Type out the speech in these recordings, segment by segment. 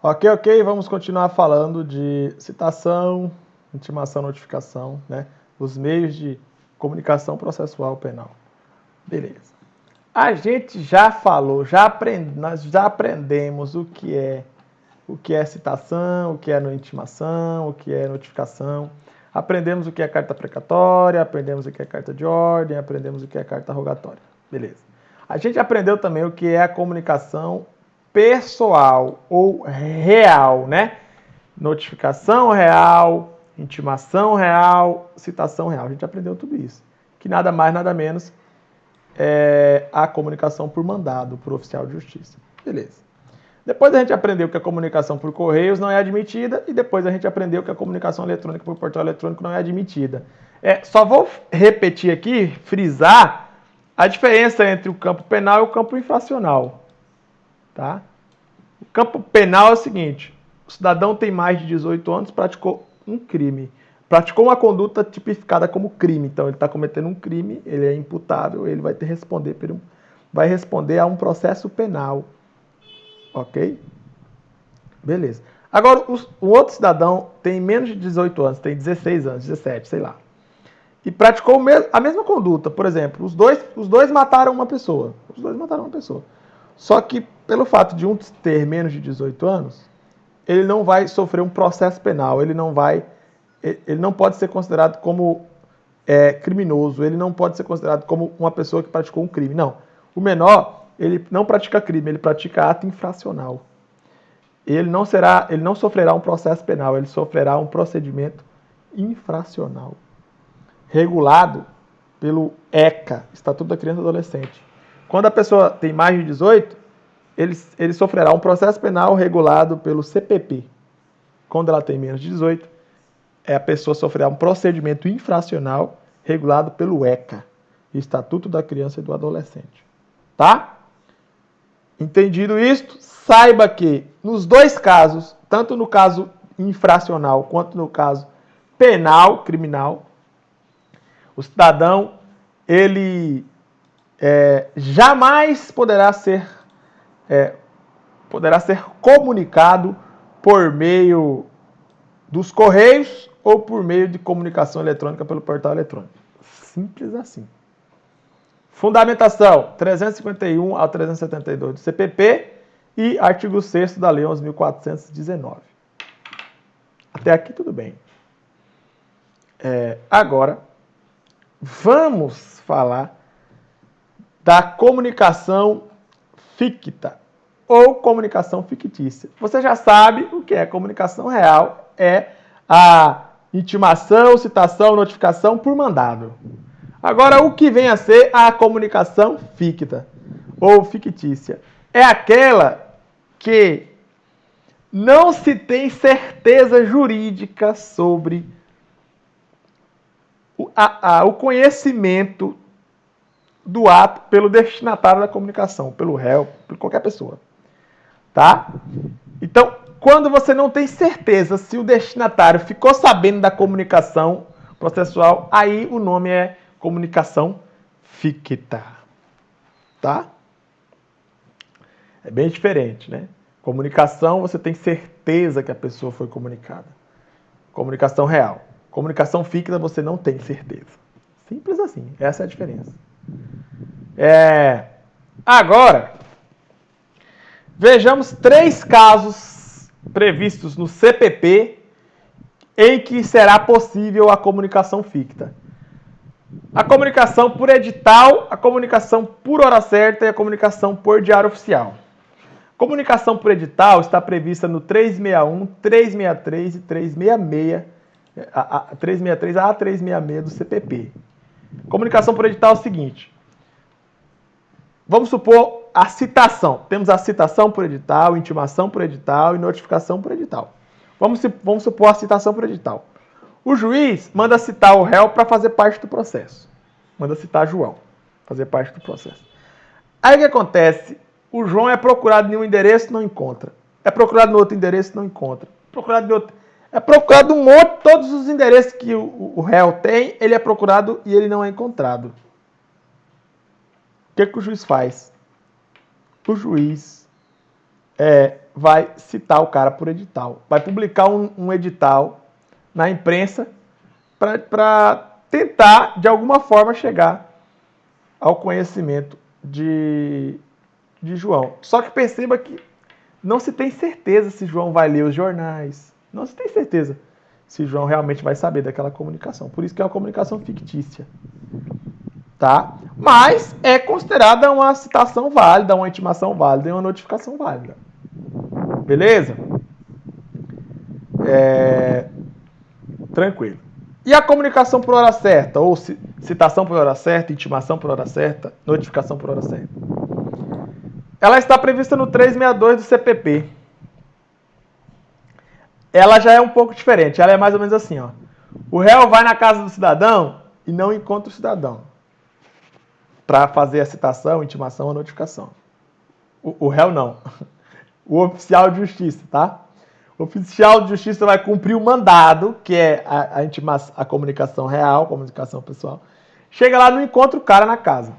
Ok, vamos continuar falando de citação, intimação, notificação, né? Os meios de comunicação processual penal. Beleza. A gente já falou, nós já aprendemos o que é citação, o que é intimação, o que é notificação. Aprendemos o que é carta precatória, aprendemos o que é carta de ordem, aprendemos o que é carta rogatória. Beleza. A gente aprendeu também o que é a comunicação pessoal ou real, né? Notificação real, intimação real, citação real. A gente aprendeu tudo isso. Que nada mais, nada menos é a comunicação por mandado, por oficial de justiça. Beleza. Depois a gente aprendeu que a comunicação por correios não é admitida e depois a gente aprendeu que a comunicação eletrônica por portal eletrônico não é admitida. Só vou repetir aqui, frisar a diferença entre o campo penal e o campo infracional. Tá? O campo penal é o seguinte: o cidadão tem mais de 18 anos, praticou um crime. Praticou uma conduta tipificada como crime. Então ele está cometendo um crime, ele é imputável, ele vai vai responder a um processo penal. Ok? Beleza. Agora, o outro cidadão tem menos de 18 anos, tem 16 anos, 17, sei lá. E praticou a mesma conduta. Por exemplo, os dois mataram uma pessoa. Os dois mataram uma pessoa. Só que, pelo fato de um ter menos de 18 anos, ele não vai sofrer um processo penal. Ele não pode ser considerado como criminoso. Ele não pode ser considerado como uma pessoa que praticou um crime. Não. O menor, ele não pratica crime, ele pratica ato infracional. Ele não sofrerá um processo penal, ele sofrerá um procedimento infracional, regulado pelo ECA, Estatuto da Criança e do Adolescente. Quando a pessoa tem mais de 18, ele sofrerá um processo penal regulado pelo CPP. Quando ela tem menos de 18, a pessoa sofrerá um procedimento infracional regulado pelo ECA, Estatuto da Criança e do Adolescente. Tá? Entendido isto, saiba que nos dois casos, tanto no caso infracional quanto no caso penal, criminal, o cidadão, ele jamais poderá ser comunicado por meio dos correios ou por meio de comunicação eletrônica pelo portal eletrônico. Simples assim. Fundamentação 351 ao 372 do CPP e artigo 6º da Lei 11.419. Até aqui tudo bem. Agora, vamos falar da comunicação ficta ou comunicação fictícia. Você já sabe o que é comunicação real, é a intimação, citação, notificação por mandado. Agora, o que vem a ser a comunicação ficta ou fictícia? É aquela que não se tem certeza jurídica sobre o conhecimento do ato pelo destinatário da comunicação, pelo réu, por qualquer pessoa. Tá? Então, quando você não tem certeza se o destinatário ficou sabendo da comunicação processual, aí o nome é comunicação ficta. Tá? É bem diferente, né? Comunicação, você tem certeza que a pessoa foi comunicada. Comunicação real. Comunicação ficta, você não tem certeza. Simples assim. Essa é a diferença. Agora, vejamos 3 casos previstos no CPP em que será possível a comunicação ficta. A comunicação por edital, a comunicação por hora certa e a comunicação por diário oficial. Comunicação por edital está prevista no 361, 363 e 366, 363 a 366 do CPP. Comunicação por edital é o seguinte: vamos supor a citação. Temos a citação por edital, intimação por edital e notificação por edital. Vamos supor a citação por edital. O juiz manda citar o réu para fazer parte do processo. Manda citar João, fazer parte do processo. Aí o que acontece? O João é procurado em um endereço, não encontra. É procurado no outro endereço, não encontra. É procurado um monte, todos os endereços que o réu tem, ele é procurado e ele não é encontrado. O que o juiz faz? O juiz vai citar o cara por edital. Vai publicar um edital na imprensa para tentar, de alguma forma, chegar ao conhecimento de João. Só que perceba que não se tem certeza se João vai ler os jornais. Não se tem certeza se João realmente vai saber daquela comunicação. Por isso que é uma comunicação fictícia. Tá? Mas é considerada uma citação válida, uma intimação válida e uma notificação válida. Beleza? Tranquilo. E a comunicação por hora certa, ou citação por hora certa, intimação por hora certa, notificação por hora certa? Ela está prevista no 362 do CPP. Ela já é um pouco diferente. Ela é mais ou menos assim, ó. O réu vai na casa do cidadão e não encontra o cidadão para fazer a citação, intimação ou notificação. O réu não. O oficial de justiça, tá? O oficial de justiça vai cumprir o mandado, que é a comunicação real, a comunicação pessoal. Chega lá, não encontra o cara na casa.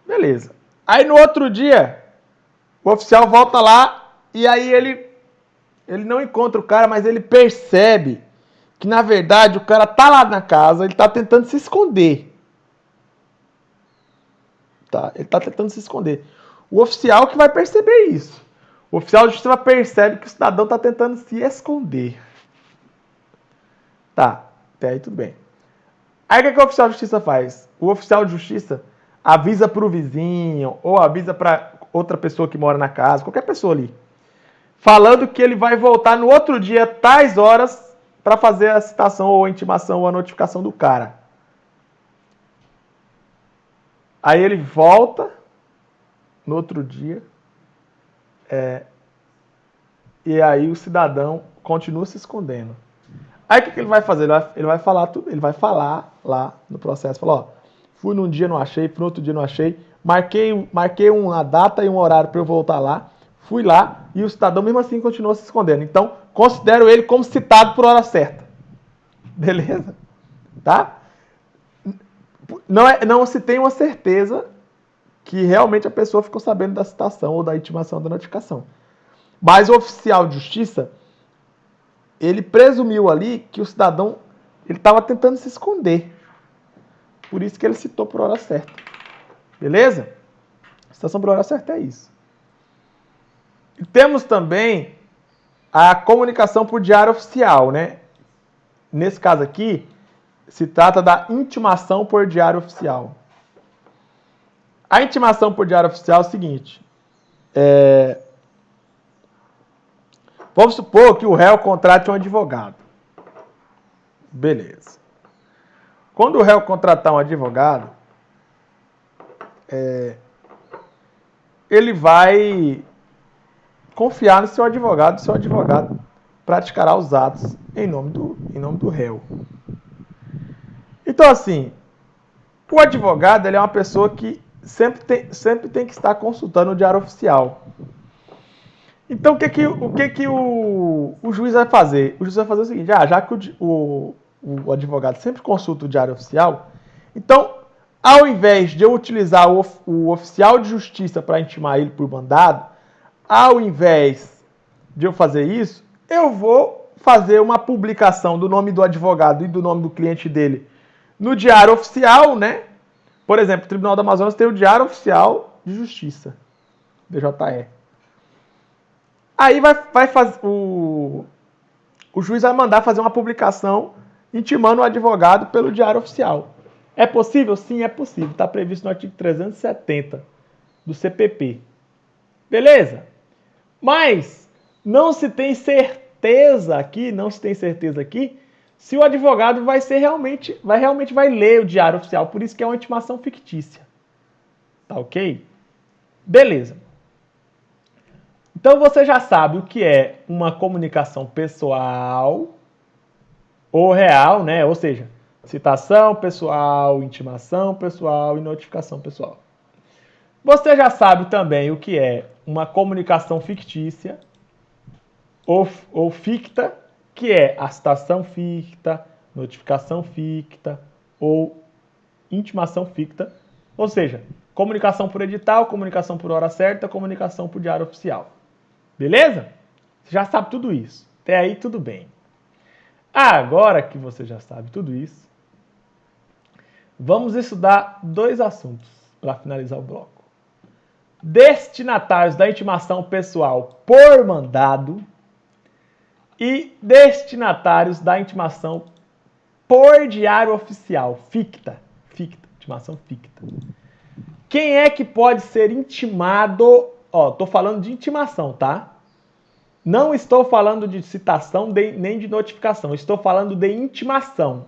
Beleza. Aí no outro dia, o oficial volta lá e aí ele não encontra o cara, mas ele percebe que, na verdade, o cara tá lá na casa, ele tá tentando se esconder. Tá? Ele tá tentando se esconder. O oficial que vai perceber isso. O oficial de justiça percebe que o cidadão tá tentando se esconder. Tá, até aí tudo bem. Aí o que o oficial de justiça faz? O oficial de justiça avisa pro vizinho, ou avisa para outra pessoa que mora na casa, qualquer pessoa ali, falando que ele vai voltar no outro dia, tais horas, para fazer a citação ou a intimação ou a notificação do cara. Aí ele volta no outro dia, e aí o cidadão continua se escondendo. Aí o que ele vai fazer? Ele vai falar lá no processo, falar, ó, fui num dia não achei, fui no outro dia não achei, marquei uma data e um horário para eu voltar lá, fui lá e o cidadão mesmo assim continua se escondendo. Então, considero ele como citado por hora certa. Beleza? Tá? Não se tem uma certeza que realmente a pessoa ficou sabendo da citação ou da intimação da notificação. Mas o oficial de justiça, ele presumiu ali que o cidadão ele estava tentando se esconder. Por isso que ele citou por hora certa. Beleza? Citação por hora certa é isso. E temos também a comunicação por diário oficial, né? Nesse caso aqui, se trata da intimação por diário oficial. A intimação por diário oficial é o seguinte. Vamos supor que o réu contrate um advogado. Beleza. Quando o réu contratar um advogado, ele vai confiar no seu advogado, praticará os atos em nome do réu. Então, assim, o advogado ele é uma pessoa que sempre tem que estar consultando o diário oficial. Então, o que o juiz vai fazer? O juiz vai fazer o seguinte, já que o advogado sempre consulta o diário oficial, então, ao invés de eu utilizar o oficial de justiça para intimar ele por mandado, ao invés de eu fazer isso, eu vou fazer uma publicação do nome do advogado e do nome do cliente dele no diário oficial, né? Por exemplo, o Tribunal do Amazonas tem o Diário Oficial de Justiça, DJE. Aí vai fazer o juiz vai mandar fazer uma publicação intimando o advogado pelo Diário Oficial. É possível? Sim, é possível. Está previsto no artigo 370 do CPP. Beleza? Mas não se tem certeza aqui, se o advogado vai ler o diário oficial, por isso que é uma intimação fictícia. Tá ok? Beleza. Então você já sabe o que é uma comunicação pessoal ou real, né? Ou seja, citação pessoal, intimação pessoal e notificação pessoal. Você já sabe também o que é uma comunicação fictícia ou ficta, que é a citação ficta, notificação ficta ou intimação ficta, ou seja, comunicação por edital, comunicação por hora certa, comunicação por diário oficial. Beleza? Você já sabe tudo isso. Até aí tudo bem. Agora que você já sabe tudo isso, vamos estudar dois assuntos para finalizar o bloco. Destinatários da intimação pessoal por mandado e destinatários da intimação por diário oficial, ficta, intimação ficta. Quem é que pode ser intimado? Ó, tô falando de intimação, tá? Não estou falando de citação nem de notificação, estou falando de intimação.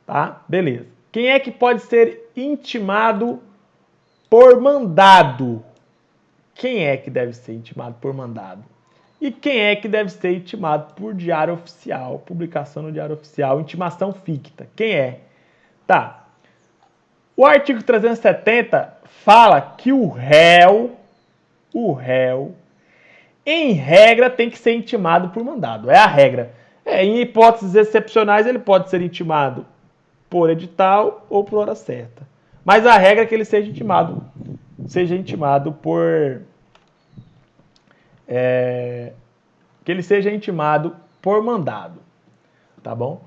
Tá? Beleza. Quem é que pode ser intimado por mandado? Quem é que deve ser intimado por mandado? E quem é que deve ser intimado por diário oficial, publicação no diário oficial, intimação ficta? Quem é? Tá. O artigo 370 fala que o réu, em regra, tem que ser intimado por mandado. É a regra. Em hipóteses excepcionais, ele pode ser intimado por edital ou por hora certa. Mas a regra é que ele seja intimado por mandado, tá bom?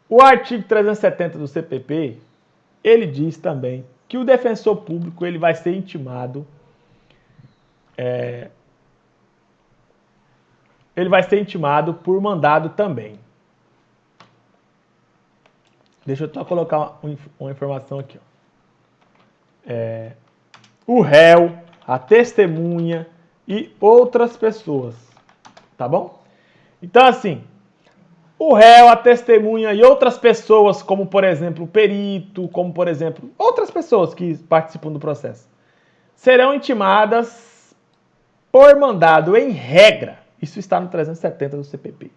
O artigo 370 do CPP, ele diz também que o defensor público ele vai ser intimado por mandado também. Deixa eu só colocar uma informação aqui. O réu, a testemunha e outras pessoas, tá bom? Então, assim, o réu, a testemunha e outras pessoas, como, por exemplo, o perito, como, por exemplo, outras pessoas que participam do processo, serão intimadas por mandado em regra. Isso está no 370 do CPP.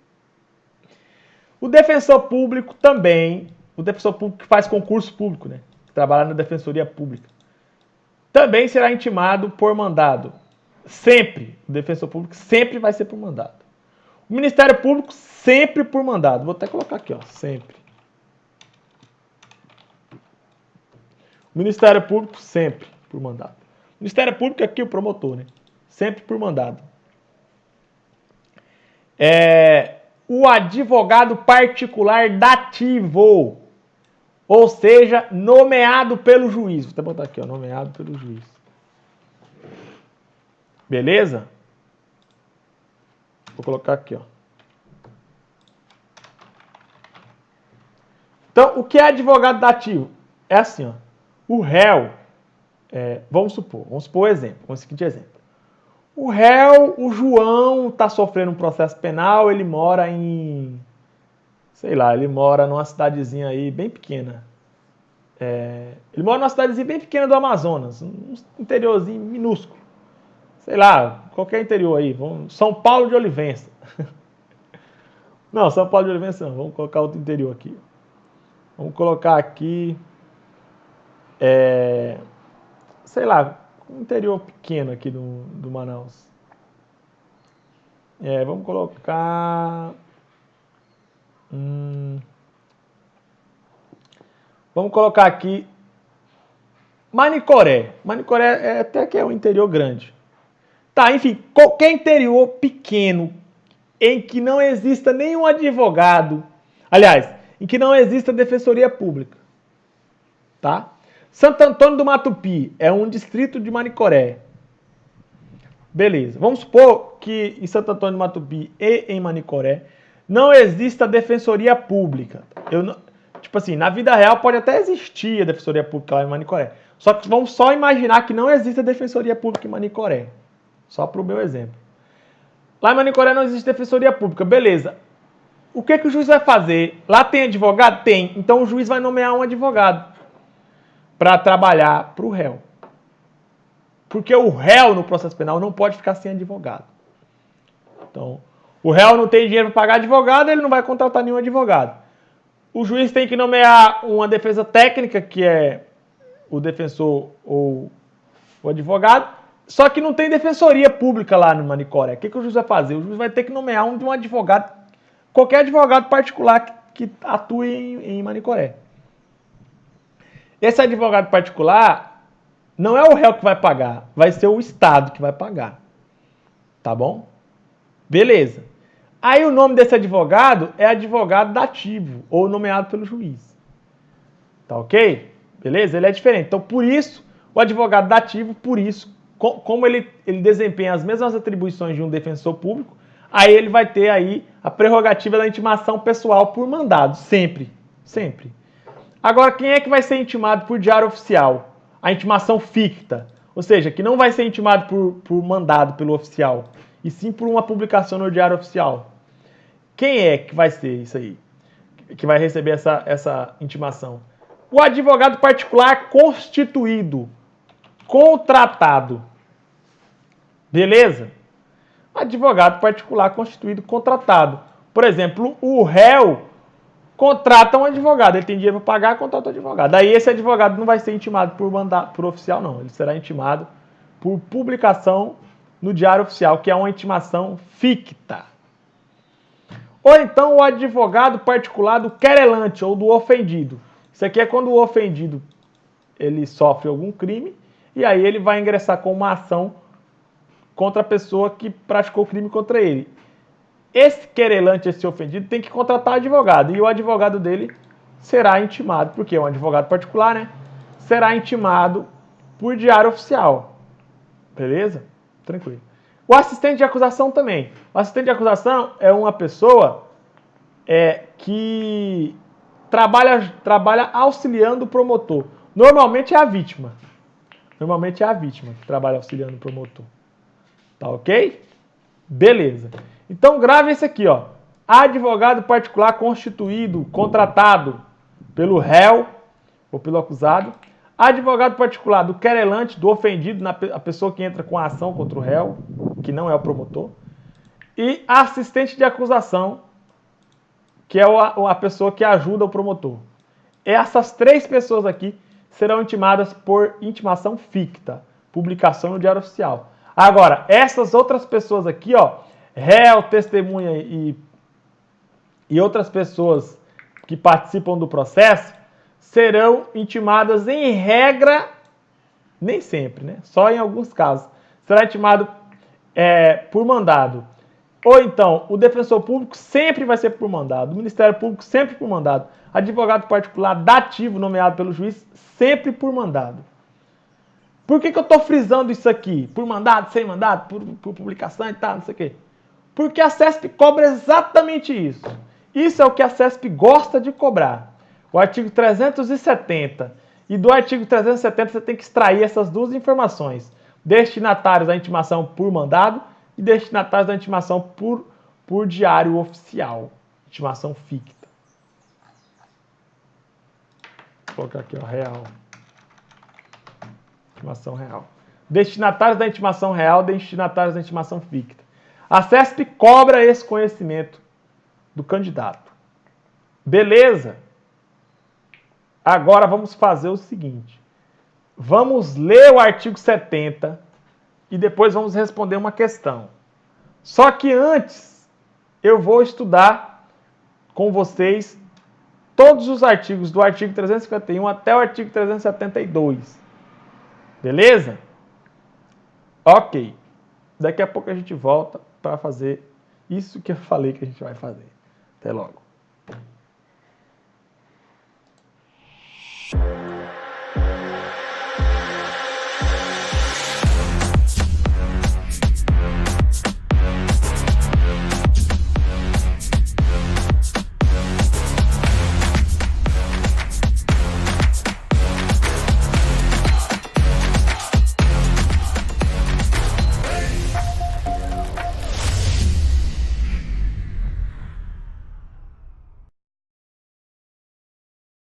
O defensor público também, o defensor público que faz concurso público, né, que trabalha na defensoria pública, também será intimado por mandado. Sempre. O defensor público sempre vai ser por mandado. O Ministério Público sempre por mandado. Vou até colocar aqui, ó, sempre. O Ministério Público sempre por mandado. O Ministério Público é aqui o promotor, né? Sempre por mandado. O advogado particular dativo, ou seja, nomeado pelo juiz. Vou até botar aqui, ó, nomeado pelo juiz. Beleza? Vou colocar aqui, ó. Então, o que é advogado dativo? É assim, ó. O réu, vamos supor o exemplo, o seguinte exemplo. O réu, o João, está sofrendo um processo penal, ele mora ele mora numa cidadezinha aí bem pequena. Ele mora numa cidadezinha bem pequena do Amazonas, um interiorzinho minúsculo. Sei lá, qualquer interior aí. São Paulo de Olivença. Não, São Paulo de Olivença não. Vamos colocar outro interior aqui. Vamos colocar aqui, sei lá, um interior pequeno aqui do Manaus. Vamos colocar... Vamos colocar aqui Manicoré. Manicoré até que é um interior grande. Tá, enfim, qualquer interior pequeno em que não exista nenhum advogado, aliás, em que não exista defensoria pública, tá? Santo Antônio do Matupi é um distrito de Manicoré. Beleza. Vamos supor que em Santo Antônio do Matupi e em Manicoré não exista defensoria pública. Tipo assim, na vida real pode até existir a defensoria pública lá em Manicoré. Só que vamos só imaginar que não existe defensoria pública em Manicoré. Só para o meu exemplo. Lá em Manicoré não existe defensoria pública. Beleza. O que o juiz vai fazer? Lá tem advogado? Tem. Então o juiz vai nomear um advogado para trabalhar para o réu. Porque o réu no processo penal não pode ficar sem advogado. Então, o réu não tem dinheiro para pagar advogado, ele não vai contratar nenhum advogado. O juiz tem que nomear uma defesa técnica, que é o defensor ou o advogado, só que não tem defensoria pública lá no Manicoré. O que o juiz vai fazer? O juiz vai ter que nomear um advogado, qualquer advogado particular que atue em Manicoré. Esse advogado particular não é o réu que vai pagar, vai ser o Estado que vai pagar. Tá bom? Beleza. Aí o nome desse advogado é advogado dativo, ou nomeado pelo juiz. Tá ok? Beleza? Ele é diferente. Então, por isso, o advogado dativo, por isso, como ele desempenha as mesmas atribuições de um defensor público, aí ele vai ter aí a prerrogativa da intimação pessoal por mandado, sempre. Sempre. Agora, quem é que vai ser intimado por diário oficial? A intimação ficta. Ou seja, que não vai ser intimado por mandado pelo oficial, e sim por uma publicação no diário oficial. Quem é que vai ser isso aí? Que vai receber essa intimação? O advogado particular constituído, contratado. Beleza? Advogado particular constituído, contratado. Por exemplo, o réu contrata um advogado, ele tem dinheiro para pagar, contrata um advogado. Aí esse advogado não vai ser intimado por oficial, não. Ele será intimado por publicação no Diário Oficial, que é uma intimação ficta. Ou então o advogado particular do querelante ou do ofendido. Isso aqui é quando o ofendido ele sofre algum crime e aí ele vai ingressar com uma ação contra a pessoa que praticou o crime contra ele. Esse querelante, esse ofendido, tem que contratar advogado. E o advogado dele será intimado, porque é um advogado particular, né? Será intimado por diário oficial. Beleza? Tranquilo. O assistente de acusação também. O assistente de acusação é uma pessoa que trabalha auxiliando o promotor. Normalmente é a vítima. Normalmente é a vítima que trabalha auxiliando o promotor. Tá ok? Beleza. Então grave esse aqui, ó. Advogado particular constituído, contratado pelo réu ou pelo acusado. Advogado particular do querelante, do ofendido, a pessoa que entra com a ação contra o réu, que não é o promotor. E assistente de acusação, que é a pessoa que ajuda o promotor. Essas três pessoas aqui serão intimadas por intimação ficta, publicação no Diário Oficial. Agora, essas outras pessoas aqui, ó, réu, testemunha e outras pessoas que participam do processo, serão intimadas em regra, nem sempre, né? Só em alguns casos. Será intimado por mandado. Ou então, o defensor público sempre vai ser por mandado, o Ministério Público sempre por mandado, advogado particular dativo nomeado pelo juiz sempre por mandado. Por que eu estou frisando isso aqui? Por mandado, sem mandado, por publicação e tal, não sei o quê. Porque a CESP cobra exatamente isso. Isso é o que a CESP gosta de cobrar. O artigo 370. E do artigo 370 você tem que extrair essas duas informações. Destinatários da intimação por mandado e destinatários da intimação por diário oficial. Intimação ficta. Vou colocar aqui, ó, real. Intimação real. Destinatários da intimação real, destinatários da intimação ficta. A CESP cobra esse conhecimento do candidato. Beleza? Agora vamos fazer o seguinte. Vamos ler o artigo 70 e depois vamos responder uma questão. Só que antes, eu vou estudar com vocês todos os artigos do artigo 351 até o artigo 372. Beleza? Ok. Daqui a pouco a gente volta para fazer isso que eu falei que a gente vai fazer. Até logo.